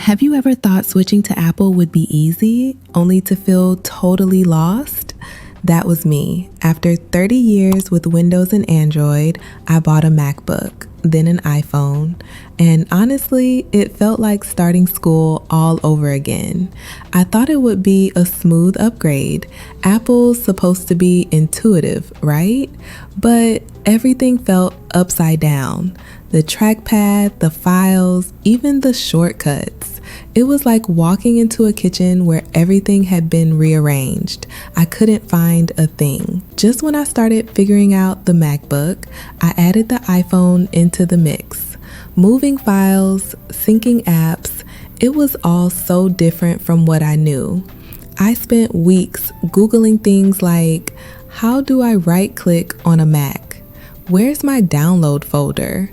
Have you ever thought switching to Apple would be easy, only to feel totally lost? That was me. After 30 years with Windows and Android, I bought a MacBook, then an iPhone, and honestly, it felt like starting school all over again. I thought it would be a smooth upgrade. Apple's supposed to be intuitive, right? But everything felt upside down. The trackpad, the files, even the shortcuts. It was like walking into a kitchen where everything had been rearranged. I couldn't find a thing. Just when I started figuring out the MacBook, I added the iPhone into the mix. Moving files, syncing apps, it was all so different from what I knew. I spent weeks Googling things like, how do I right-click on a Mac? Where's my download folder?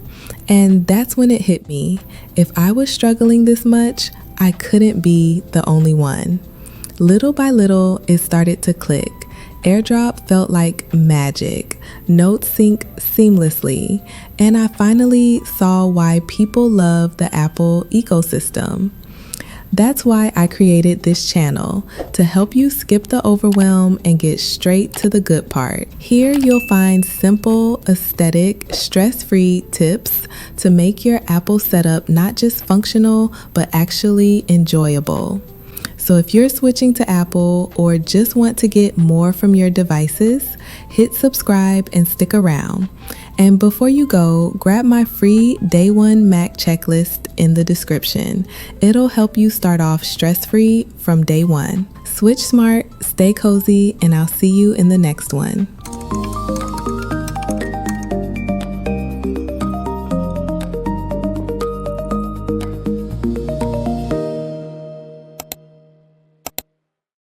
And that's when it hit me. If I was struggling this much, I couldn't be the only one. Little by little, it started to click. AirDrop felt like magic. Notes sync seamlessly. And I finally saw why people love the Apple ecosystem. That's why I created this channel, to help you skip the overwhelm and get straight to the good part. Here you'll find simple, aesthetic, stress-free tips to make your Apple setup not just functional, but actually enjoyable. So if you're switching to Apple or just want to get more from your devices, hit subscribe and stick around. And before you go, grab my free Day-1 Mac checklist in the description. It'll help you start off stress-free from day one. Switch smart, stay cozy, and I'll see you in the next one.